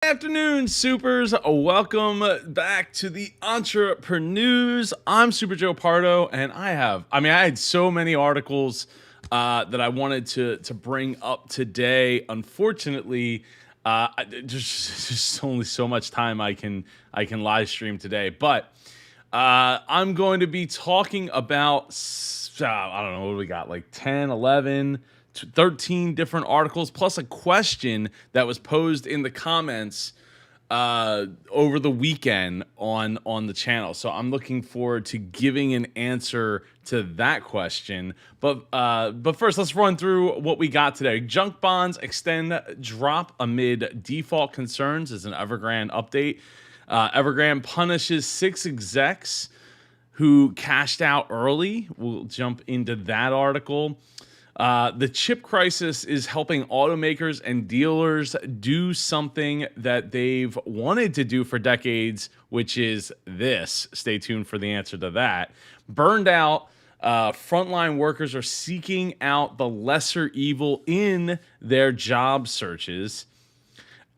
Afternoon, supers. Welcome back to the EntrepreNEWS. I'm Super Joe Pardo, and I had so many articles that I wanted to bring up today. Unfortunately, there's just only so much time I can live stream today. But I'm going to be talking about I don't know what we got, like 10, 11. 13 different articles plus a question that was posed in the comments over the weekend on the channel. So I'm looking forward to giving an answer to that question. But first, let's run through what we got today. Junk bonds extend drop amid default concerns is an Evergrande update. Evergrande punishes 6 execs who cashed out early. We'll jump into that article. The chip crisis is helping automakers and dealers do something that they've wanted to do for decades, which is this. Stay tuned for the answer to that. Burned out frontline workers are seeking out the lesser evil in their job searches.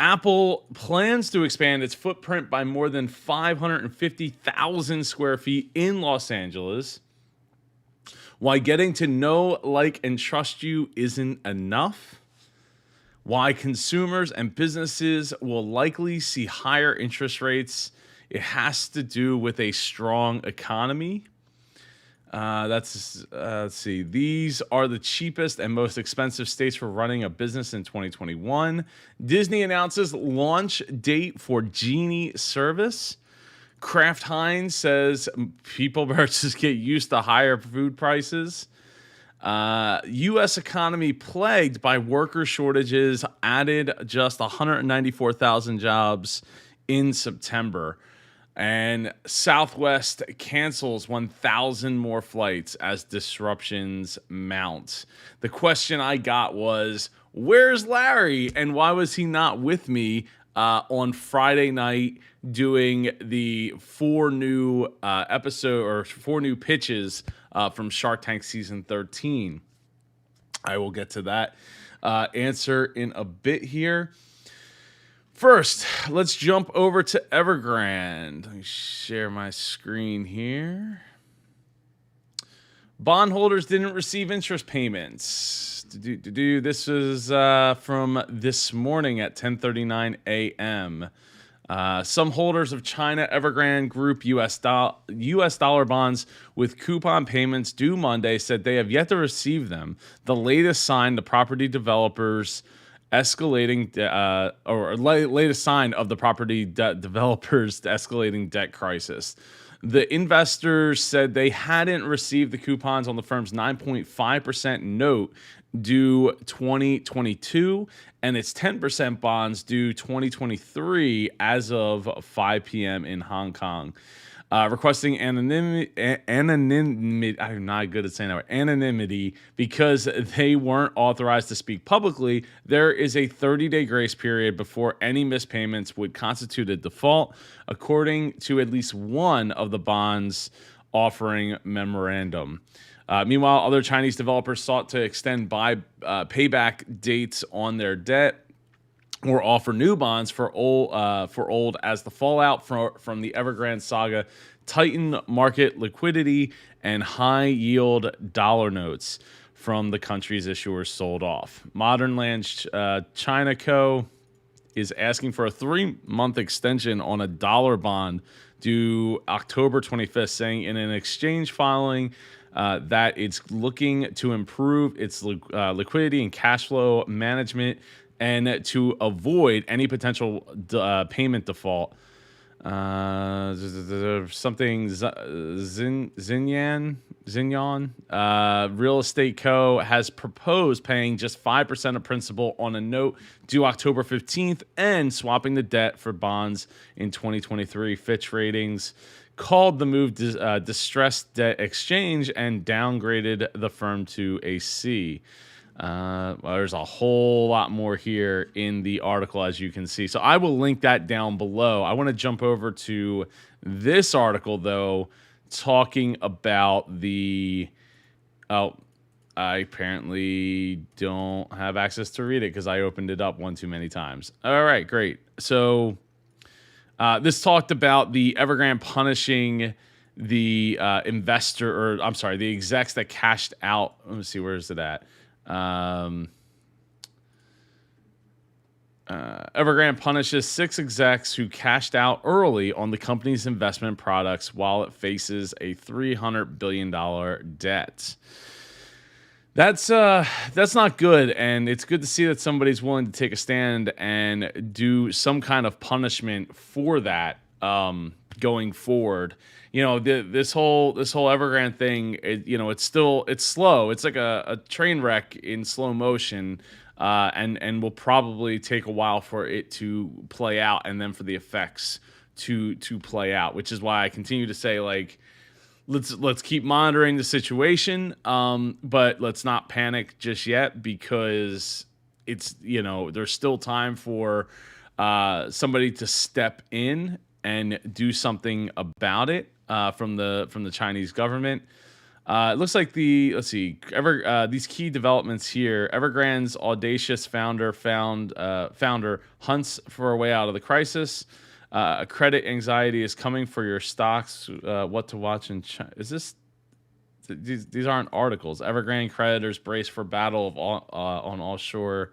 Apple plans to expand its footprint by more than 550,000 square feet in Los Angeles. Why getting to know, like, and trust you isn't enough. Why consumers and businesses will likely see higher interest rates. It has to do with a strong economy. Let's see. These are the cheapest and most expensive states for running a business in 2021. Disney announces launch date for Genie Service. Kraft Heinz says people better just get used to higher food prices. U.S. economy plagued by worker shortages added just 194,000 jobs in September. And Southwest cancels 1,000 more flights as disruptions mount. The question I got was, where's Larry? And why was he not with me on Friday night doing the 4 new pitches from Shark Tank season 13. I will get to that answer in a bit here. First, let's jump over to Evergrande. Let me share my screen here. Bondholders didn't receive interest payments. This is from this morning at 10:39 a.m. Some holders of China Evergrande Group U.S. dollar bonds with coupon payments due Monday said they have yet to receive them. The latest sign the property developers escalating latest sign of the property developers escalating debt crisis. The investors said they hadn't received the coupons on the firm's 9.5% note due 2022 and its 10% bonds due 2023 as of 5 p.m. in Hong Kong. Requesting anonymity. I'm not good at saying that word. Anonymity because they weren't authorized to speak publicly. There is a 30-day grace period before any missed payments would constitute a default, according to at least one of the bonds offering memorandum. Meanwhile, other Chinese developers sought to extend payback dates on their debt or offer new bonds for old as the fallout from the Evergrande saga tightened market liquidity and high-yield dollar notes from the country's issuers sold off. Modern Land China Co. is asking for a 3-month extension on a dollar bond due October 25th, saying in an exchange filing that it's looking to improve its liquidity and cash flow management and to avoid any potential payment default. Something Xinyan Real Estate Co. has proposed paying just 5% of principal on a note due October 15th and swapping the debt for bonds in 2023. Fitch Ratings called the move distressed debt exchange and downgraded the firm to a C. There's a whole lot more here in the article, as you can see. So I will link that down below. I want to jump over to this article, though, talking about the I apparently don't have access to read it because I opened it up one too many times. All right, great. So this talked about the Evergrande punishing the investor, or I'm sorry, the execs that cashed out. Let me see, where is it at? Evergrande punishes 6 execs who cashed out early on the company's investment products while it faces a $300 billion debt. That's not good, and it's good to see that somebody's willing to take a stand and do some kind of punishment for that going forward. This whole Evergrande thing, it's slow. It's like a train wreck in slow motion, and will probably take a while for it to play out, and then for the effects to play out. Which is why I continue to say, like, let's keep monitoring the situation, but let's not panic just yet, because it's there's still time for somebody to step in and do something about it from the Chinese government. It looks like these key developments here. Evergrande's audacious founder hunts for a way out of the crisis. Credit anxiety is coming for your stocks. What to watch in China? Is this? These aren't articles. Evergrande creditors brace for battle of on offshore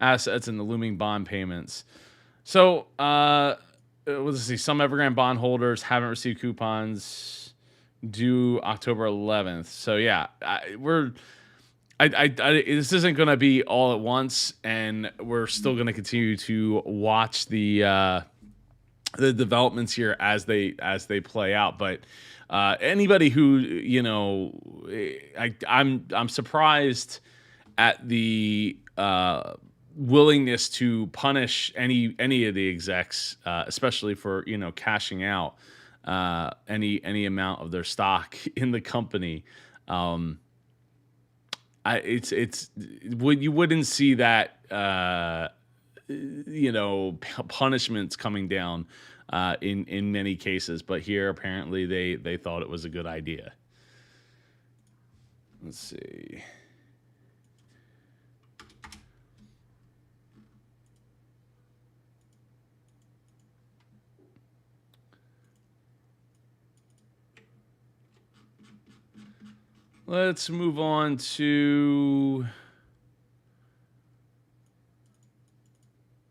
assets and the looming bond payments. So let's see. Some Evergrande bondholders haven't received coupons due October 11th. So yeah, this isn't going to be all at once, and we're still going to continue to watch the developments here as they play out. But anybody who I'm surprised at the willingness to punish any of the execs, especially for cashing out any amount of their stock in the company. You wouldn't see that punishments coming down in many cases, but here apparently they thought it was a good idea. Let's see. Let's move on to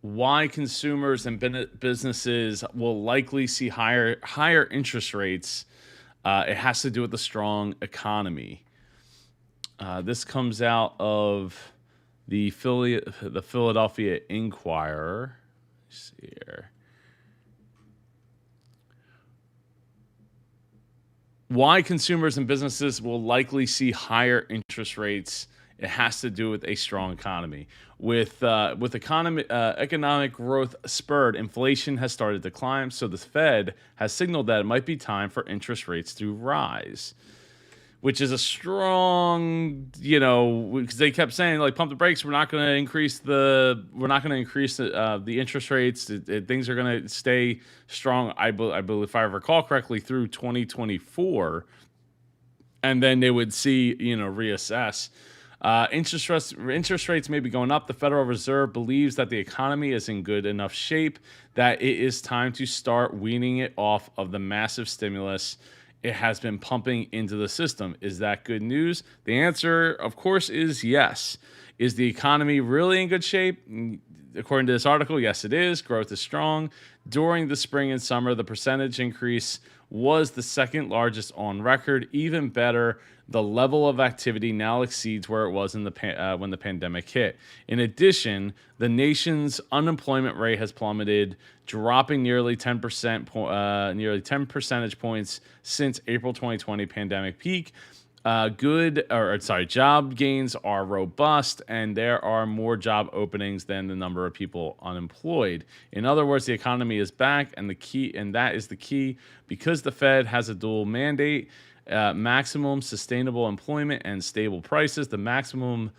why consumers and businesses will likely see higher interest rates. It has to do with the strong economy. This comes out of the Philadelphia Inquirer. Let's see here. Why consumers and businesses will likely see higher interest rates. It has to do with a strong economy. With economic growth spurred, inflation has started to climb, so the Fed has signaled that it might be time for interest rates to rise, which is a strong, because they kept saying, like, pump the brakes. We're not going to increase the interest rates. Things are going to stay strong. I believe, if I recall correctly, through 2024, and then they would see, reassess. Interest rates may be going up. The Federal Reserve believes that the economy is in good enough shape that it is time to start weaning it off of the massive stimulus it has been pumping into the system. Is that good news? The answer, of course, is yes. Is the economy really in good shape? According to this article, yes, it is. Growth is strong. During the spring and summer, the percentage increase was the second largest on record. Even better, the level of activity now exceeds where it was in when the pandemic hit. In addition, the nation's unemployment rate has plummeted, dropping nearly 10 percentage points since April 2020 pandemic peak. Job gains are robust, and there are more job openings than the number of people unemployed. In other words, the economy is back, and that is the key, because the Fed has a dual mandate: maximum sustainable employment and stable prices. The maximum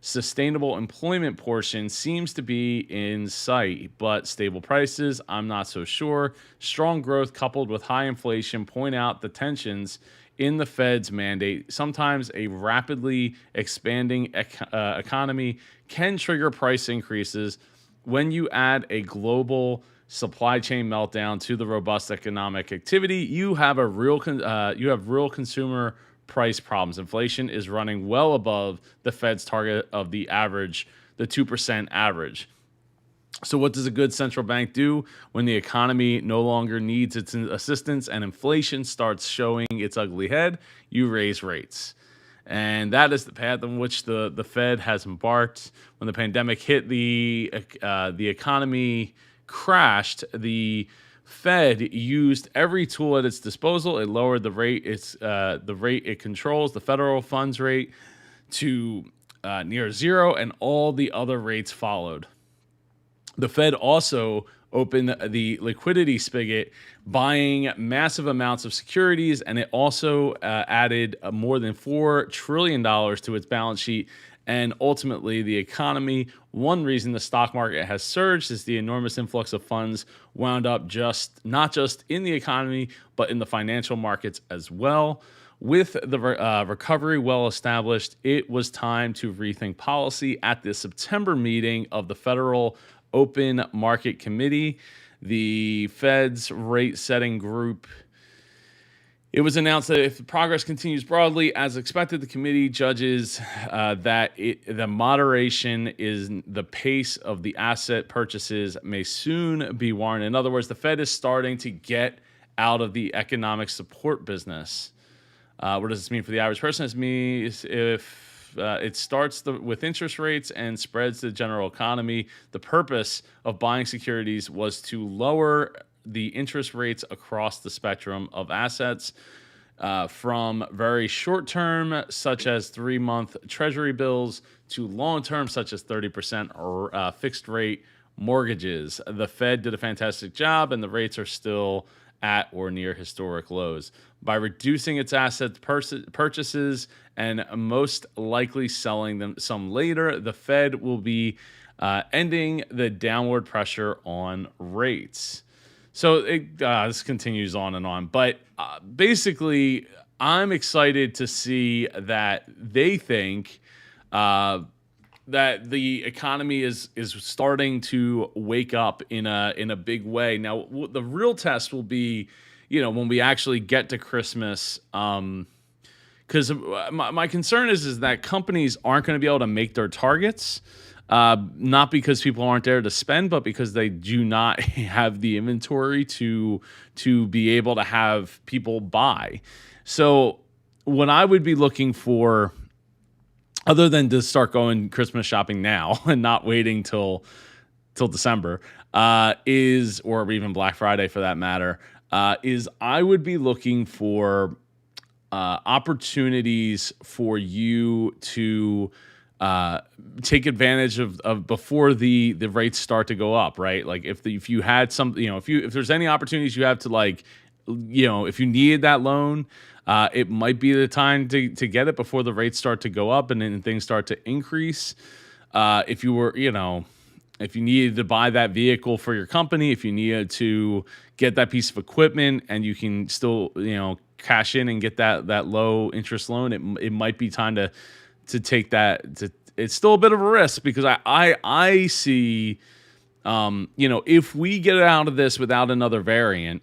sustainable employment portion seems to be in sight, but stable prices, I'm not so sure. Strong growth coupled with high inflation point out the tensions in the Fed's mandate. Sometimes a rapidly expanding economy can trigger price increases. When you add a global supply chain meltdown to the robust economic activity, you have real consumer price problems. Inflation is running well above the Fed's target of the 2% average. So what does a good central bank do when the economy no longer needs its assistance and inflation starts showing its ugly head? You raise rates. And that is the path in which the Fed has embarked. When the pandemic hit, the economy crashed. The Fed used every tool at its disposal. It lowered the rate the rate it controls, the federal funds rate, to near zero, and all the other rates followed. The Fed also opened the liquidity spigot, buying massive amounts of securities, and it also added more than $4 trillion to its balance sheet. And ultimately, the economy, one reason the stock market has surged is the enormous influx of funds wound up not just in the economy, but in the financial markets as well. With the recovery well established, it was time to rethink policy. At the September meeting of the Federal Open Market Committee, the Fed's rate-setting group, it was announced that if progress continues broadly as expected, the committee judges that the moderation in the pace of the asset purchases may soon be warranted. In other words, the Fed is starting to get out of the economic support business. What does this mean for the average person? This means if it starts with interest rates and spreads to the general economy. The purpose of buying securities was to lower the interest rates across the spectrum of assets, from very short term, such as 3-month treasury bills, to long term, such as 30% fixed rate mortgages. The Fed did a fantastic job, and the rates are still at or near historic lows. By reducing its asset purchases and most likely selling them some later, the Fed will be ending the downward pressure on rates. So this continues on and on. But basically, I'm excited to see that they think that the economy is starting to wake up in a big way. Now, the real test will be, when we actually get to Christmas, because my concern is that companies aren't going to be able to make their targets, not because people aren't there to spend, but because they do not have the inventory to be able to have people buy. So what I would be looking for, other than to start going Christmas shopping now and not waiting till December, or even Black Friday for that matter, is I would be looking for opportunities for you to take advantage of before the rates start to go up, right? Like if you had some, if there's any opportunities you have to, like, if you needed that loan, it might be the time to get it before the rates start to go up and then things start to increase. If you were, if you needed to buy that vehicle for your company, if you needed to get that piece of equipment and you can still, cash in and get that low interest loan, it might be time to take that. It's still a bit of a risk because I see, if we get out of this without another variant,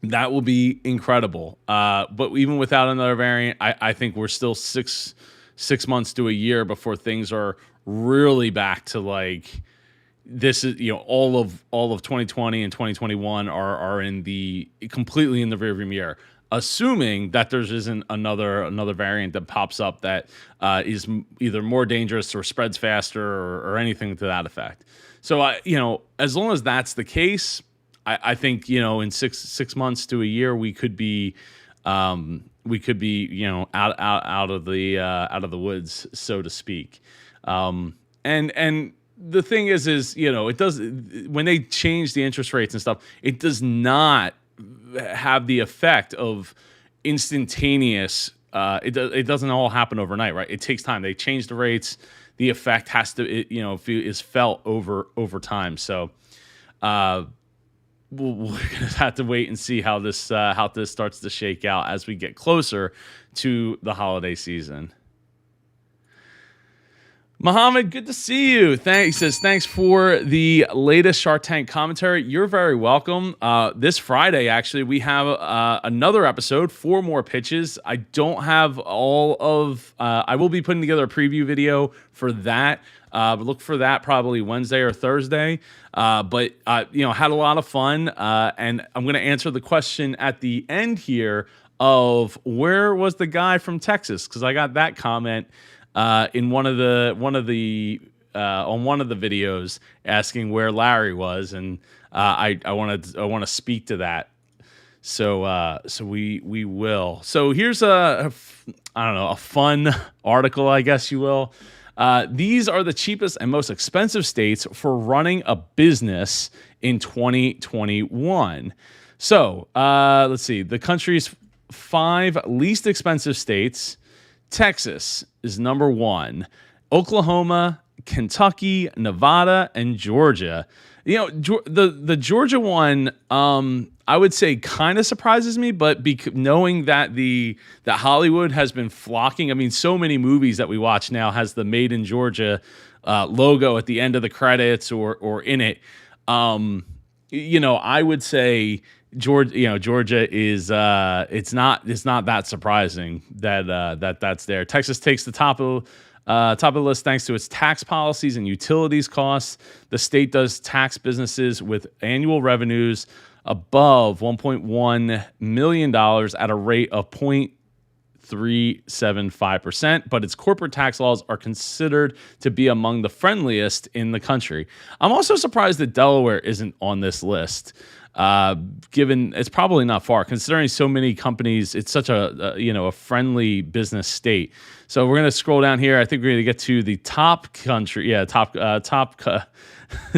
that will be incredible. But even without another variant, I think we're still six months to a year before things are really back to, like, this is, all of 2020 and 2021 are completely in the rearview mirror, assuming that there isn't another variant that pops up that is either more dangerous or spreads faster or anything to that effect. So as long as that's the case, I think, in six months to a year, we could be out of the woods, so to speak. And the thing is, it does, when they change the interest rates and stuff, it does not have the effect of instantaneous. It doesn't all happen overnight, right? It takes time. They change the rates. The effect has to, is felt over time. So, we're gonna have to wait and see how this starts to shake out as we get closer to the holiday season. Mohammed, good to see you. He says, thanks for the latest Shark Tank commentary. You're very welcome. This Friday, actually, we have another episode, 4 more pitches. I don't have all of, I will be putting together a preview video for that. But look for that probably Wednesday or Thursday. But had a lot of fun. And I'm going to answer the question at the end here of where was the guy from Texas? Because I got that comment in one of the on one of the videos asking where Larry was, and I want to speak to that. So we will. So here's a fun article, I guess you will. These are the cheapest and most expensive states for running a business in 2021. So let's see. The country's 5 least expensive states. Texas is number 1. Oklahoma, Kentucky, Nevada, and Georgia. The Georgia one, I would say kind of surprises me, but knowing that that Hollywood has been flocking. I mean, so many movies that we watch now has the Made in Georgia logo at the end of the credits or in it. I would say Georgia is it's not that surprising that that's there. Texas takes the top of the list thanks to its tax policies and utilities costs. The state does tax businesses with annual revenues above $1.1 million at a rate of 0.375%, but its corporate tax laws are considered to be among the friendliest in the country. I'm also surprised that Delaware isn't on this list. Given it's probably not far, considering so many companies, it's such a friendly business state. So we're gonna scroll down here. I think we're gonna get to the top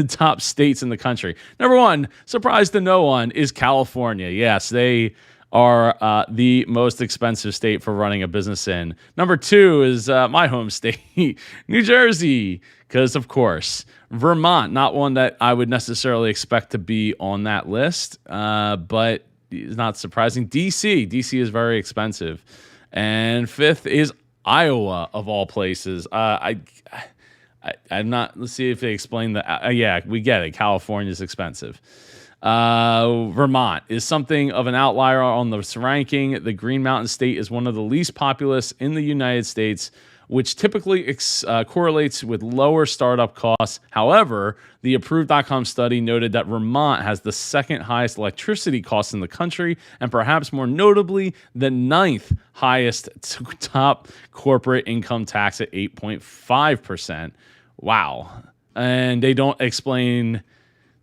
top states in the country. Number 1, surprise to no one, is California. Yes, they are the most expensive state for running a business in. Number 2 is my home state, New Jersey, because of course. Vermont, not one that I would necessarily expect to be on that list, but it's not surprising. DC is very expensive. And 5th is Iowa, of all places. I'm not, let's see if they explain that. Yeah, we get it. California's expensive. Vermont is something of an outlier on this ranking. The Green Mountain State is one of the least populous in the United States, which typically correlates with lower startup costs. However, the Approve.com study noted that Vermont has the 2nd highest electricity costs in the country, and perhaps more notably, the 9th highest top corporate income tax at 8.5%. Wow. And they don't explain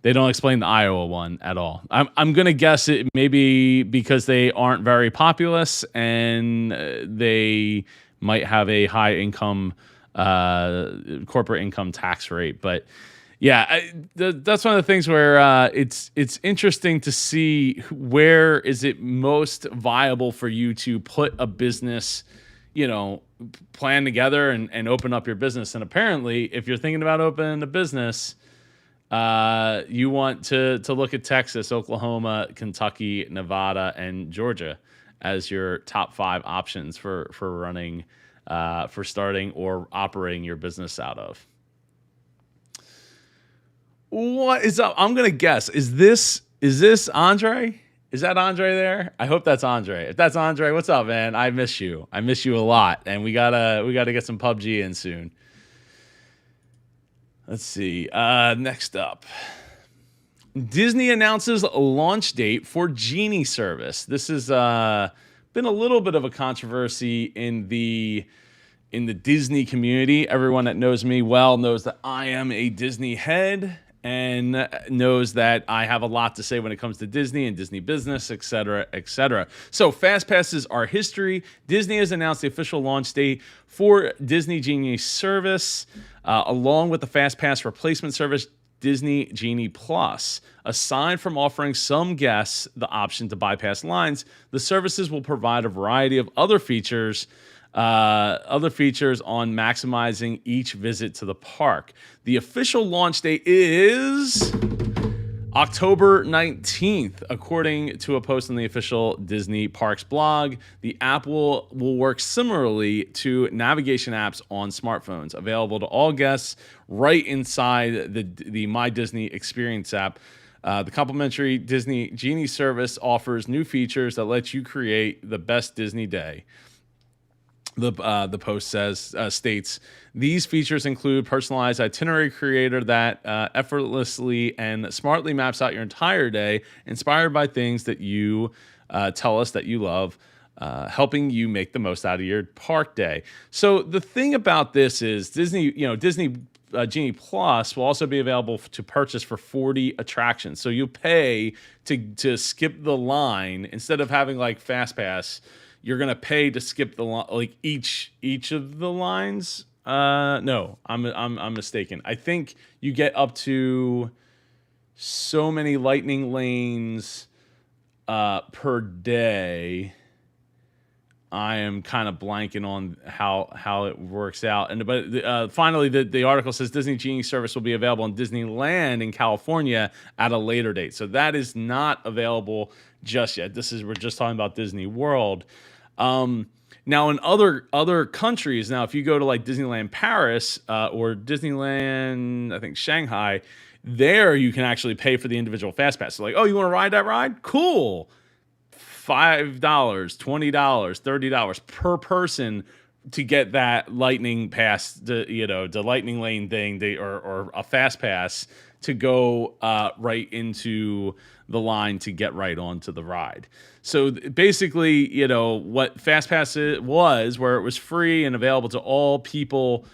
the Iowa one at all. I'm going to guess it maybe because they aren't very populous and they might have a high income corporate income tax rate. But yeah, that's one of the things where it's interesting to see where is it most viable for you to put a business, plan together and open up your business. And apparently, if you're thinking about opening a business, you want to look at Texas, Oklahoma, Kentucky, Nevada, and Georgia as your top 5 options for running, for starting or operating your business out of. What is up? I'm gonna guess. Is this Andre? Is that Andre there? I hope that's Andre. If that's Andre, what's up, man? I miss you. I miss you a lot, and we gotta get some PUBG in soon. Let's see. Next up. Disney announces a launch date for Genie Service. This has been a little bit of a controversy in the Disney community. Everyone that knows me well knows that I am a Disney head and knows that I have a lot to say when it comes to Disney and Disney business, et cetera, et cetera. So Fast Passes are history. Disney has announced the official launch date for Disney Genie Service, along with the Fast Pass replacement service, Disney Genie Plus. Aside from offering some guests the option to bypass lines, the services will provide a variety of other features on maximizing each visit to the park. The official launch date is October 19th, according to a post on the official Disney Parks blog, the app will work similarly to navigation apps on smartphones, available to all guests right inside the My Disney Experience app. The complimentary Disney Genie Service offers new features that let you create the best Disney day. The post states these features include personalized itinerary creator that effortlessly and smartly maps out your entire day, inspired by things that you tell us that you love, helping you make the most out of your park day. So the thing about this is Disney Genie Plus will also be available to purchase for 40 attractions. So you pay to skip the line instead of having like Fast Pass. You're gonna pay to skip the like each of the lines. No, I'm mistaken. I think you get up to so many lightning lanes per day. I am kind of blanking on how it works out. But finally, the article says Disney Genie Service will be available in Disneyland in California at a later date. So that is not available just yet. We're just talking about Disney World. Now in other countries, now if you go to like Disneyland Paris or Disneyland, I think Shanghai, there you can actually pay for the individual fast pass. So like, oh, you want to ride that ride? Cool. $5, $20, $30 per person to get that lightning pass, the lightning lane thing, or a fast pass to go right into the line to get right onto the ride. So basically, what Fast Pass was, where it was free and available to all people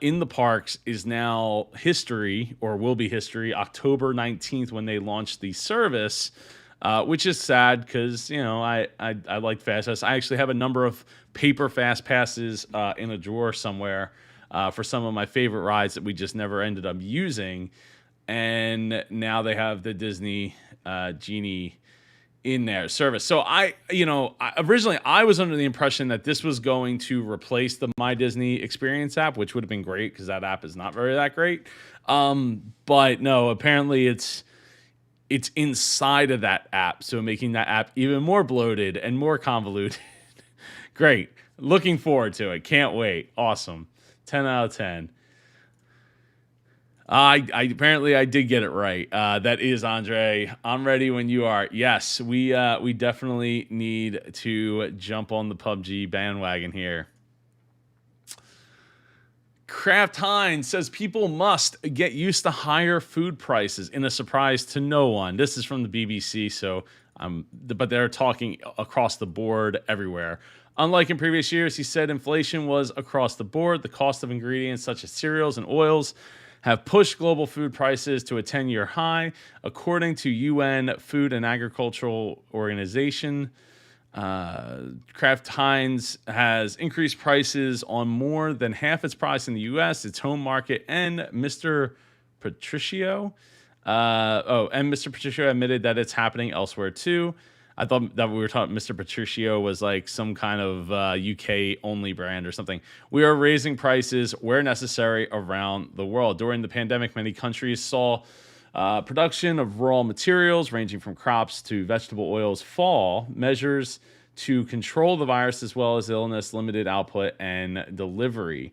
in the parks, is now history, or will be history, October 19th when they launched the service. Which is sad because, I like Fast Pass. I actually have a number of paper Fast Passes in a drawer somewhere for some of my favorite rides that we just never ended up using. And now they have the Disney Genie in their service. So originally I was under the impression that this was going to replace the My Disney Experience app, which would have been great because that app is not that great. But no, apparently it's inside of that app, so making that app even more bloated and more convoluted. Great. Looking forward to it. Can't wait. Awesome. 10 out of 10. I apparently did get it right. That is Andre. I'm ready when you are. Yes, we definitely need to jump on the PUBG bandwagon here. Kraft Heinz says people must get used to higher food prices in a surprise to no one. This is from the BBC, but they're talking across the board everywhere. Unlike in previous years, he said inflation was across the board. The cost of ingredients such as cereals and oils have pushed global food prices to a 10-year high, according to UN Food and Agricultural Organization. Kraft Heinz has increased prices on more than half its products in the U.S., its home market, and Mr. Patricio. Mr. Patricio admitted that it's happening elsewhere too. I thought that we were talking Mr. Patricio was like some kind of UK only brand or something. We are raising prices where necessary around the world. During the pandemic, many countries saw production of raw materials ranging from crops to vegetable oils fall. Measures to control the virus as well as illness, limited output, and delivery.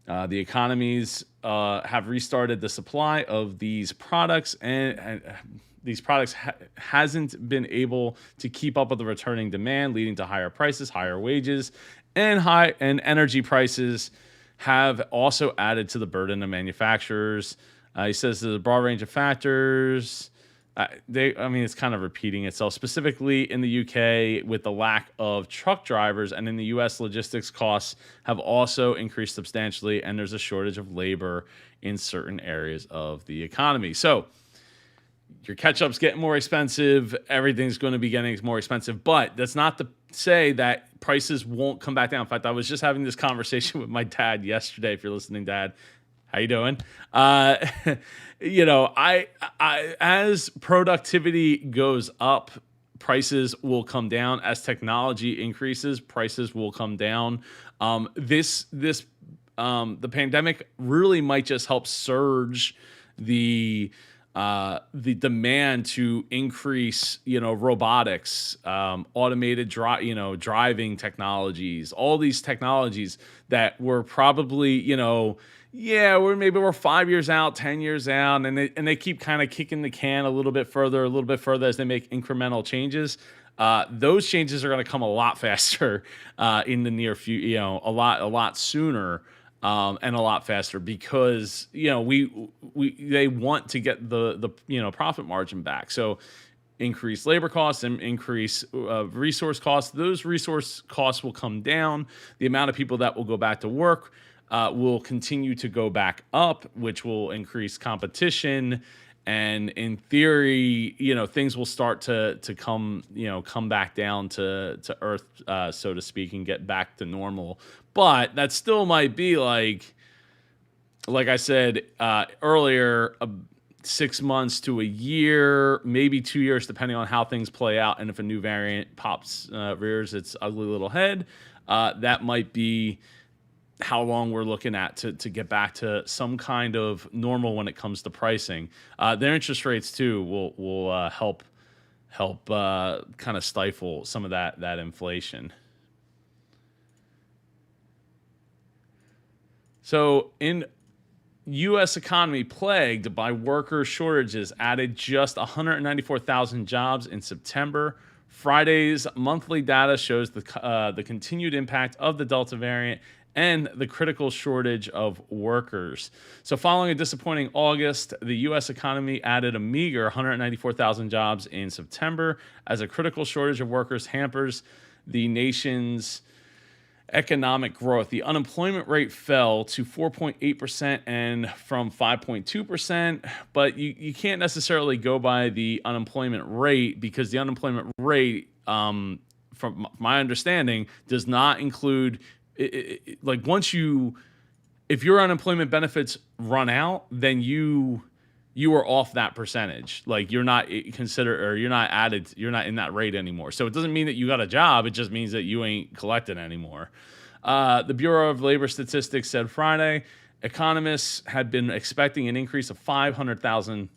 The economies have restarted the supply of these products, and these products hasn't been able to keep up with the returning demand, leading to higher prices, higher wages, and energy prices have also added to the burden of manufacturers. He says there's a broad range of factors. It's kind of repeating itself, specifically in the UK with the lack of truck drivers, and in the US, logistics costs have also increased substantially, and there's a shortage of labor in certain areas of the economy. So your ketchup's getting more expensive. Everything's going to be getting more expensive, but that's not to say that prices won't come back down. In fact, I was just having this conversation with my dad yesterday. If you're listening, Dad, how you doing? As productivity goes up, prices will come down. As technology increases, prices will come down. The pandemic really might just help surge the the demand to increase, robotics, automated driving technologies, all these technologies that were probably, yeah, we're 5 years out, 10 years out, and they keep kind of kicking the can a little bit further as they make incremental changes. Those changes are going to come a lot faster in the near future, a lot sooner, and a lot faster because they want to get the profit margin back. So increase labor costs and increase resource costs. Those resource costs will come down. The amount of people that will go back to work will continue to go back up, which will increase competition. And in theory, things will start to come back down to earth, so to speak, and get back to normal. But that still might be like I said earlier, 6 months to a year, maybe 2 years, depending on how things play out. And if a new variant rears its ugly little head, that might be how long we're looking at to get back to some kind of normal when it comes to pricing. Their interest rates too will help kind of stifle some of that inflation. So in U.S. economy plagued by worker shortages added just 194,000 jobs in September. Friday's monthly data shows the continued impact of the Delta variant and the critical shortage of workers. So following a disappointing August, the U.S. economy added a meager 194,000 jobs in September as a critical shortage of workers hampers the nation's economic growth. The unemployment rate fell to 4.8% and from 5.2%, but you can't necessarily go by the unemployment rate because the unemployment rate, from my understanding, does not include like if your unemployment benefits run out, then you are off that percentage. Like you're not considered, or you're not in that rate anymore. So it doesn't mean that you got a job. It just means that you ain't collecting anymore. The Bureau of Labor Statistics said Friday economists had been expecting an increase of 500,000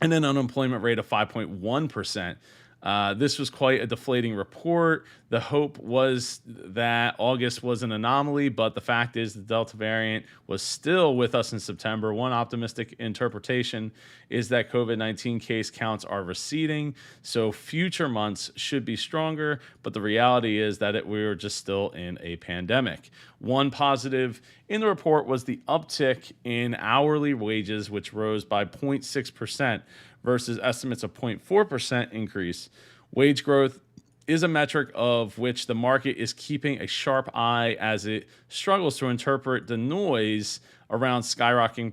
and an unemployment rate of 5.1%. This was quite a deflating report. The hope was that August was an anomaly, but the fact is the Delta variant was still with us in September. One optimistic interpretation is that COVID-19 case counts are receding, so future months should be stronger, but the reality is that we were just still in a pandemic. One positive in the report was the uptick in hourly wages, which rose by 0.6%. versus estimates of 0.4% increase. Wage growth is a metric of which the market is keeping a sharp eye as it struggles to interpret the noise around skyrocketing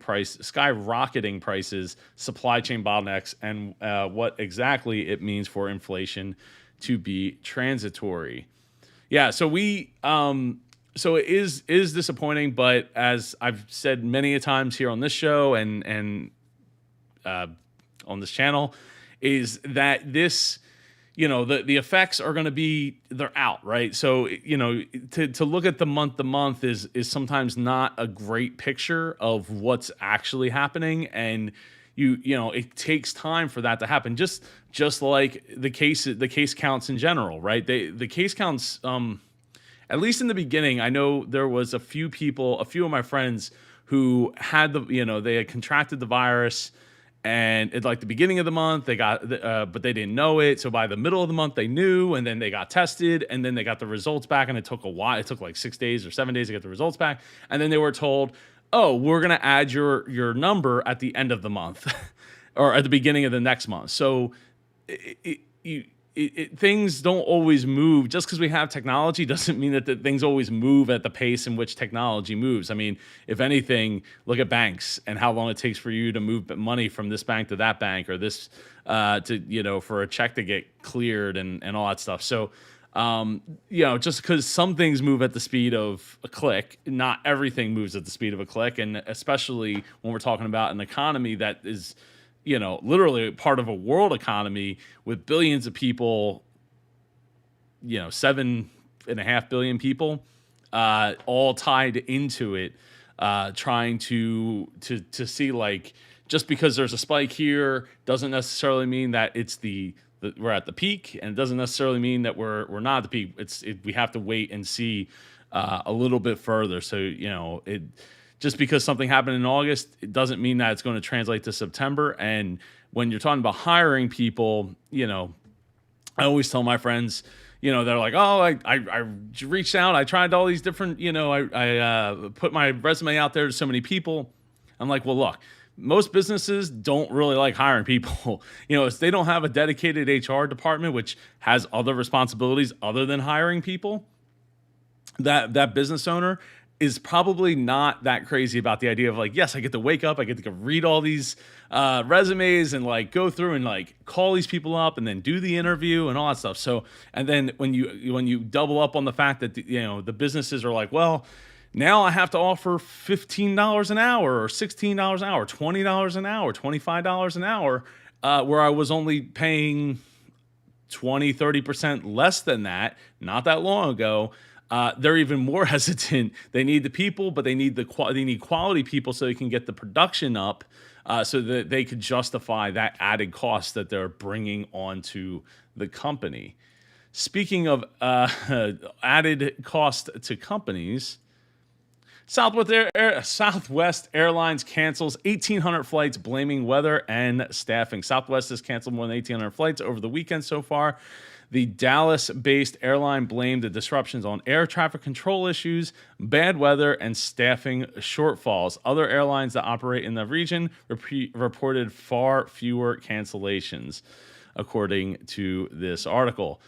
prices, supply chain bottlenecks, and what exactly it means for inflation to be transitory. Yeah, so so it is disappointing, but as I've said many a times here on this show and on this channel, is that this, the effects are going to be, they're out, right? So, to look at the month to month is sometimes not a great picture of what's actually happening. And it takes time for that to happen. Just like the case counts in general, right? The case counts, at least in the beginning, I know there was a few of my friends who had they had contracted the virus. And at like the beginning of the month, they got, but they didn't know it. So by the middle of the month, they knew, and then they got tested, and then they got the results back, and it took a while. It took like 6 days or 7 days to get the results back, and then they were told, "Oh, we're gonna add your number at the end of the month, or at the beginning of the next month." So things don't always move. Just because we have technology doesn't mean that things always move at the pace in which technology moves. I mean, if anything, look at banks and how long it takes for you to move money from this bank to that bank, or this for a check to get cleared and all that stuff. So just because some things move at the speed of a click, not everything moves at the speed of a click. And especially when we're talking about an economy that is literally part of a world economy with billions of people, 7.5 billion people, all tied into it, trying to see like just because there's a spike here doesn't necessarily mean that we're at the peak, and it doesn't necessarily mean that we're not at the peak. We have to wait and see a little bit further. So just because something happened in August, it doesn't mean that it's going to translate to September. And when you're talking about hiring people, I always tell my friends, they're like, oh, I reached out, I tried all these different, I put my resume out there to so many people. I'm like, well, look, most businesses don't really like hiring people. If they don't have a dedicated HR department, which has other responsibilities other than hiring people, that business owner is probably not that crazy about the idea of like, yes, I get to wake up, I get to go read all these resumes and like go through and like call these people up and then do the interview and all that stuff. So, and then when you double up on the fact that the businesses are like, well, now I have to offer $15 an hour or $16 an hour, $20 an hour, $25 an hour, where I was only paying 20-30% less than that not that long ago. They're even more hesitant. They need the people, but they need quality people so they can get the production up, so that they could justify that added cost that they're bringing onto the company. Speaking of added cost to companies, Southwest Airlines cancels 1,800 flights, blaming weather and staffing. Southwest has canceled more than 1,800 flights over the weekend so far. The Dallas-based airline blamed the disruptions on air traffic control issues, bad weather, and staffing shortfalls. Other airlines that operate in the region reported far fewer cancellations, according to this article.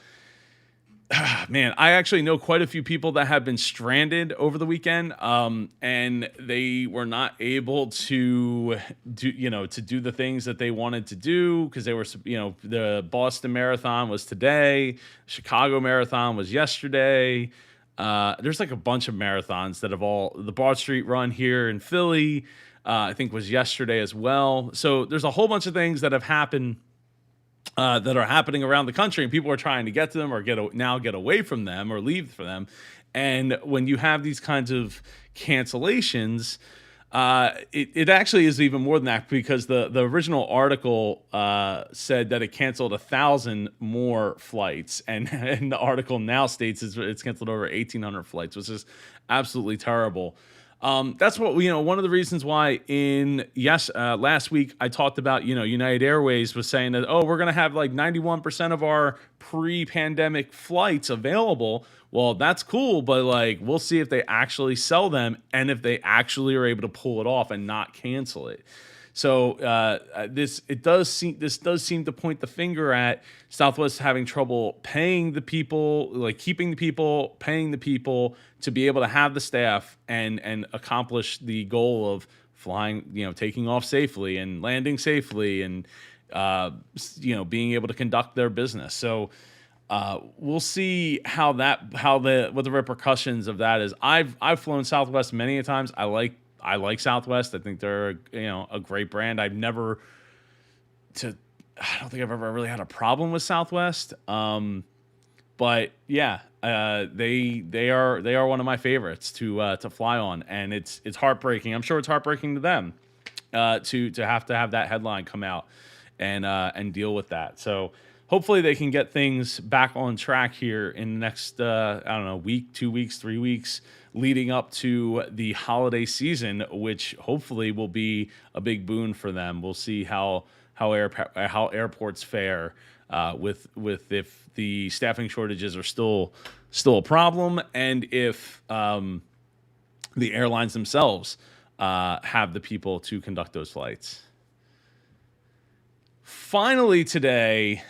Man, I actually know quite a few people that have been stranded over the weekend, and they were not able to do the things that they wanted to do because they were, the Boston Marathon was today, Chicago Marathon was yesterday. There's like a bunch of marathons that the Broad Street Run here in Philly, I think was yesterday as well. So there's a whole bunch of things that have happened that are happening around the country, and people are trying to get to them or get away from them or leave for them. And when you have these kinds of cancellations, it actually is even more than that, because the original article said that it canceled 1,000 more flights, and the article now states it's canceled over 1,800 flights, which is absolutely terrible. That's what one of the reasons why last week I talked about, United Airways was saying that, we're going to have like 91% of our pre-pandemic flights available. Well, that's cool, but like, we'll see if they actually sell them and if they actually are able to pull it off and not cancel it. So this does seem to point the finger at Southwest having trouble paying the people, like keeping the people, paying the people to be able to have the staff and accomplish the goal of flying, taking off safely and landing safely and being able to conduct their business. So we'll see what the repercussions of that is. I've flown Southwest many a times. I like Southwest. I think they're a great brand. I don't think I've ever really had a problem with Southwest. But yeah, they are one of my favorites to fly on, and it's heartbreaking. I'm sure it's heartbreaking to them to have that headline come out and deal with that. So hopefully they can get things back on track here in the next week, 2 weeks, 3 weeks, leading up to the holiday season, which hopefully will be a big boon for them. We'll see how airports fare with if the staffing shortages are still a problem, and if the airlines themselves have the people to conduct those flights. Finally today,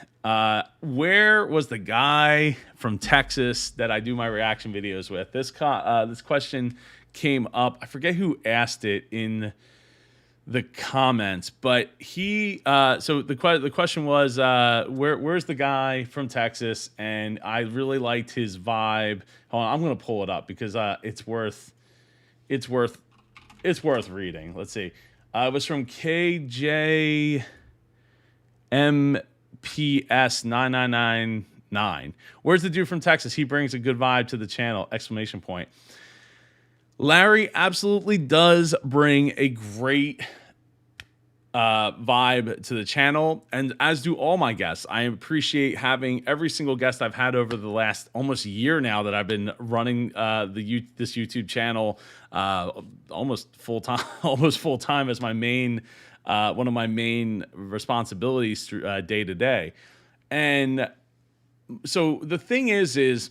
where was the guy from Texas that I do my reaction videos with? This question came up. I forget who asked it in the comments, but so the question was, where's the guy from Texas? And I really liked his vibe. Hold on, I'm going to pull it up because it's worth reading. Let's see. It was from KJMPS 9999. Where's the dude from Texas? He brings a good vibe to the channel! ! Larry absolutely does bring a great vibe to the channel, and as do all my guests. I appreciate having every single guest I've had over the last almost year now that I've been running this YouTube channel almost full time, almost full time as my main one of my main responsibilities day to day. And so the thing is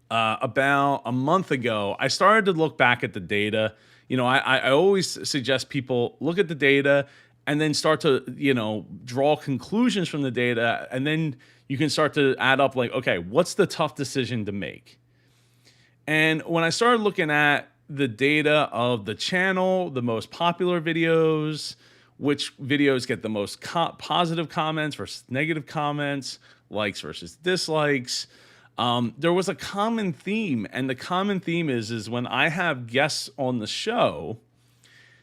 about a month ago, I started to look back at the data. I always suggest people look at the data and then start to, draw conclusions from the data. And then you can start to add up like, okay, what's the tough decision to make? And when I started looking at the data of the channel, the most popular videos, which videos get the most positive comments versus negative comments, likes versus dislikes, there was a common theme, and the common theme is when I have guests on the show,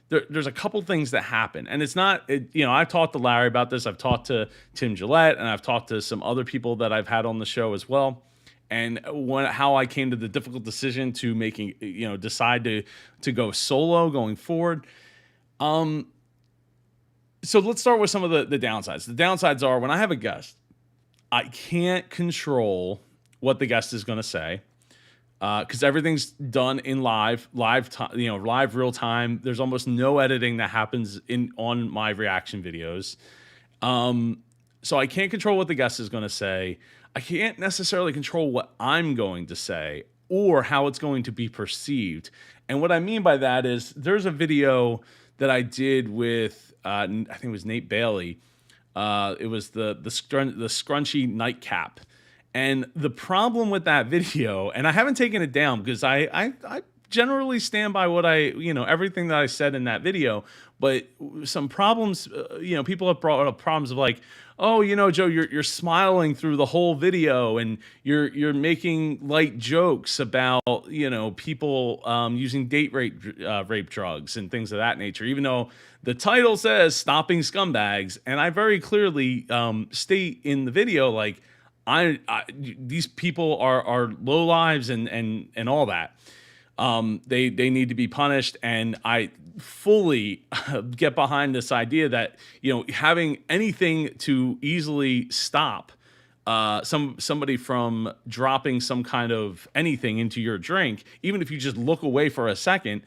there's a couple things that happen, and it's not, I've talked to Larry about this, I've talked to Tim Gillette, and I've talked to some other people that I've had on the show as well, and how I came to the difficult decision to decide to go solo going forward. So let's start with some of the downsides. The downsides are when I have a guest, I can't control what the guest is going to say, because everything's done in live real time. There's almost no editing that happens on my reaction videos. So I can't control what the guest is going to say. I can't necessarily control what I'm going to say or how it's going to be perceived. And what I mean by that is there's a video that I did with, I think it was Nate Bailey. It was the scrunchy nightcap. And the problem with that video, and I haven't taken it down because I generally stand by what everything that I said in that video, but some problems, people have brought up problems of like, oh, Joe, you're smiling through the whole video and you're making light jokes about, people using date rape drugs and things of that nature, even though the title says stopping scumbags. And I very clearly state in the video, like, these people are low lives and all that. They need to be punished, and I fully get behind this idea that having anything to easily stop somebody from dropping some kind of anything into your drink, even if you just look away for a second,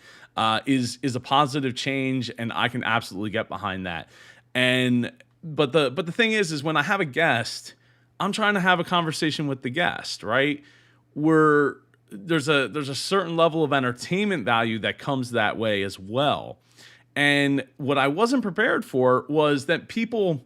is a positive change, and I can absolutely get behind that. But the thing is when I have a guest, I'm trying to have a conversation with the guest, right? There's a certain level of entertainment value that comes that way as well. And what I wasn't prepared for was that people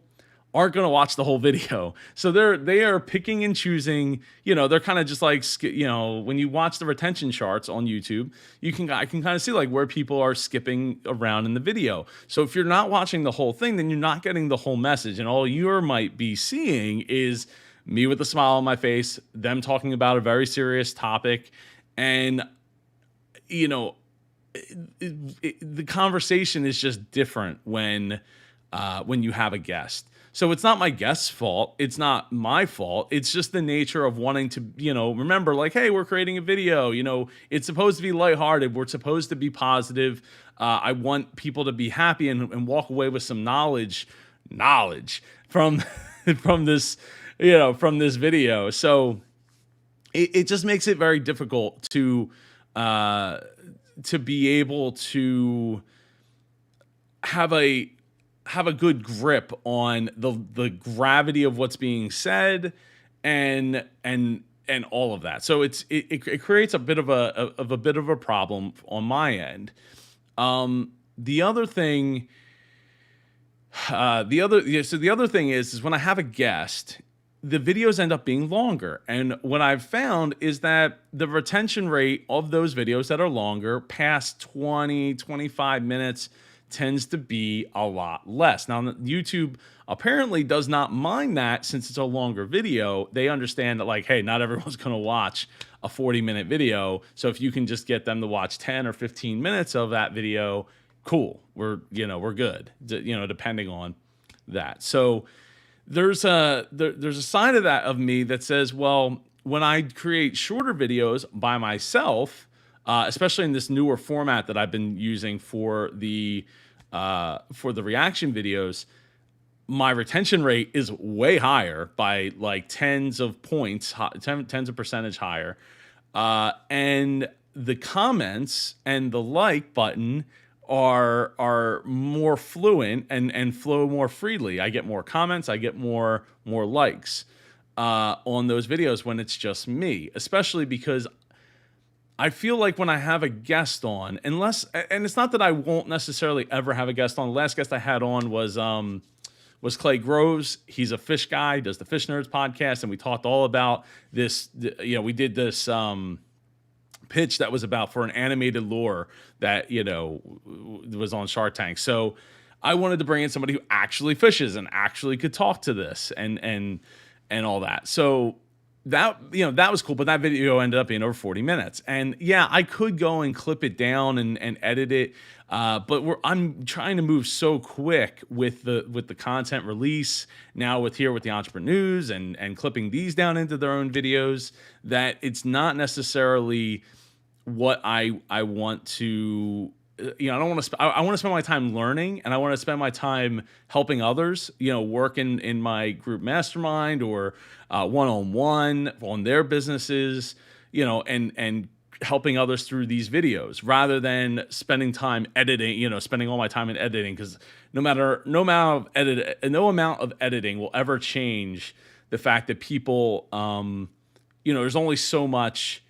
aren't going to watch the whole video. So they are picking and choosing, they're kind of just like, when you watch the retention charts on YouTube, I can kind of see like where people are skipping around in the video. So if you're not watching the whole thing, then you're not getting the whole message. And all you might be seeing is me with a smile on my face, them talking about a very serious topic. And, the conversation is just different when you have a guest. So it's not my guest's fault. It's not my fault. It's just the nature of wanting to, remember like, hey, we're creating a video, it's supposed to be lighthearted. We're supposed to be positive. I want people to be happy and walk away with some knowledge from, from this video. So it just makes it very difficult to be able to have a good grip on the gravity of what's being said and all of that. So it creates a bit of a problem on my end. The other thing is when I have a guest, the videos end up being longer. And what I've found is that the retention rate of those videos that are longer, past 20, 25 minutes, tends to be a lot less. Now, YouTube apparently does not mind that since it's a longer video. They understand that like, hey, not everyone's going to watch a 40-minute video. So if you can just get them to watch 10 or 15 minutes of that video, cool. We're good, depending on that. So there's a side of that of me that says, well, when I create shorter videos by myself, especially in this newer format that I've been using for the for the reaction videos, my retention rate is way higher by like tens of points, tens of percentage higher. And the comments and the like button are more fluent and flow more freely. I get more comments, I get more likes on those videos when it's just me, especially because I feel like when I have a guest on, and it's not that I won't necessarily ever have a guest on. The last guest I had on was Clay Groves. He's a fish guy, does the Fish Nerds podcast, and we talked all about this. We did this pitch that was about for an animated lure that was on Shark Tank. So I wanted to bring in somebody who actually fishes and actually could talk to this and all that. So that was cool, but that video ended up being over 40 minutes. And yeah, I could go and clip it down and edit it, but I'm trying to move so quick with the content release now with the EntrepreNEWS and clipping these down into their own videos that it's not necessarily what I want to. I don't want to. I want to spend my time learning, and I want to spend my time helping others. Working in my group mastermind or one-on-one on their businesses. And helping others through these videos rather than spending time editing. Spending all my time in editing, because no amount of editing will ever change the fact that people. There's only so much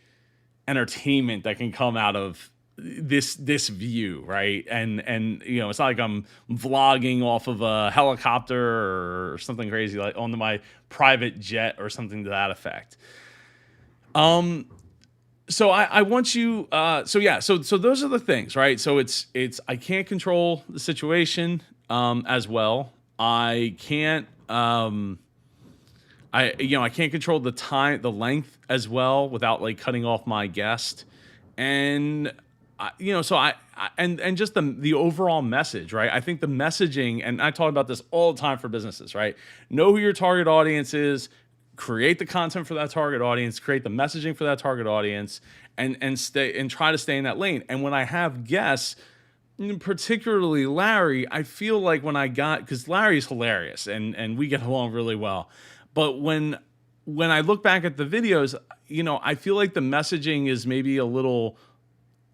entertainment that can come out of this view, right? And it's not like I'm vlogging off of a helicopter or something crazy like on my private jet or something to that effect. So I want you. So those are the things, right? So it's I can't control the situation as well. I can't. I can't control the time, the length as well without like cutting off my guest, and and just the overall message, right? I think the messaging, and I talk about this all the time for businesses, right? Know who your target audience is, create the content for that target audience, create the messaging for that target audience, and try to stay in that lane. And when I have guests, particularly Larry, I feel like because Larry's hilarious and we get along really well. But when I look back at the videos, I feel like the messaging is maybe a little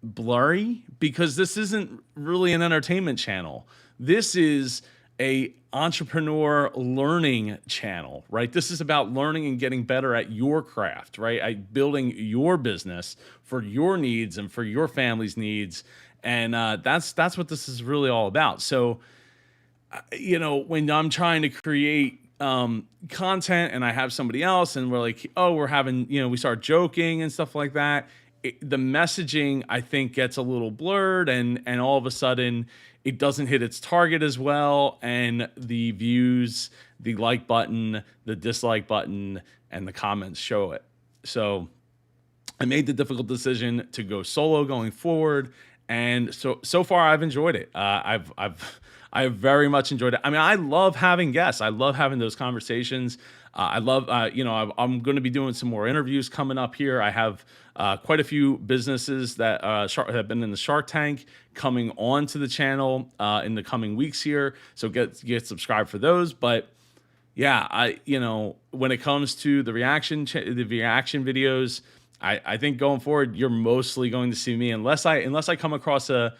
blurry because this isn't really an entertainment channel. This is a entrepreneur learning channel, right? This is about learning and getting better at your craft, right? Building your business for your needs and for your family's needs. And that's what this is really all about. So, when I'm trying to create content and I have somebody else and we're like, we're having, we start joking and stuff like that. The messaging, I think, gets a little blurred and all of a sudden it doesn't hit its target as well. And the views, the like button, the dislike button, and the comments show it. So I made the difficult decision to go solo going forward. And so far I've enjoyed it. I've very much enjoyed it. I mean, I love having guests. I love having those conversations. I love, I'm going to be doing some more interviews coming up here. I have quite a few businesses that have been in the Shark Tank coming on to the channel in the coming weeks here. So get subscribed for those. But yeah, when it comes to the reaction videos, I think going forward, you're mostly going to see me unless I come across a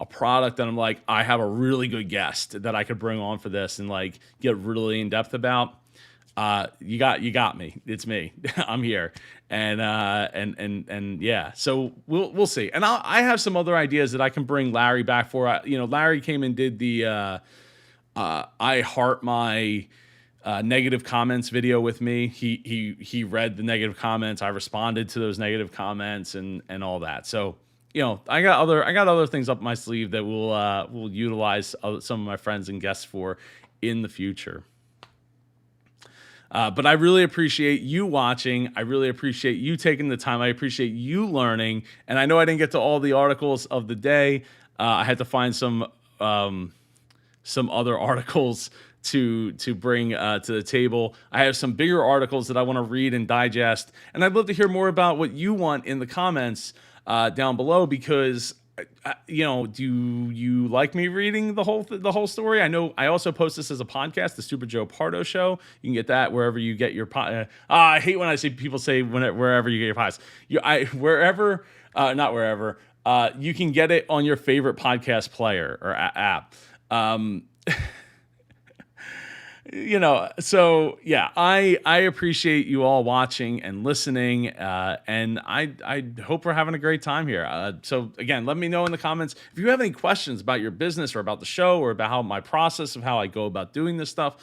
product that I'm like, I have a really good guest that I could bring on for this and like get really in depth about. You got me. It's me. I'm here. And yeah, so we'll see. And I have some other ideas that I can bring Larry back for. Larry came and did the I heart my negative comments video with me. He read the negative comments. I responded to those negative comments and all that. So, I got other things up my sleeve that we'll utilize some of my friends and guests for in the future. But I really appreciate you watching. I really appreciate you taking the time. I appreciate you learning. And I know I didn't get to all the articles of the day. I had to find some other articles to bring to the table. I have some bigger articles that I want to read and digest. And I'd love to hear more about what you want in the comments down below, because Do you like me reading the whole story? I know I also post this as a podcast, the Super Joe Pardo Show. You can get that wherever you get your I hate when I see people say wherever you get your podcasts. Wherever, not wherever. You can get it on your favorite podcast player or app. So yeah, I appreciate you all watching and listening, and I hope we're having a great time here. So again, let me know in the comments if you have any questions about your business or about the show or about how my process of how I go about doing this stuff.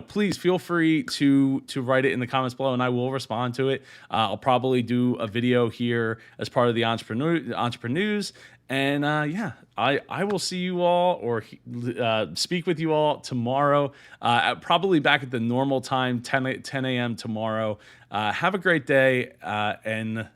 Please feel free to write it in the comments below, and I will respond to it. I'll probably do a video here as part of the EntrepreNEWS. And I will see you all or speak with you all tomorrow, probably back at the normal time, 10 a.m. tomorrow. Have a great day, and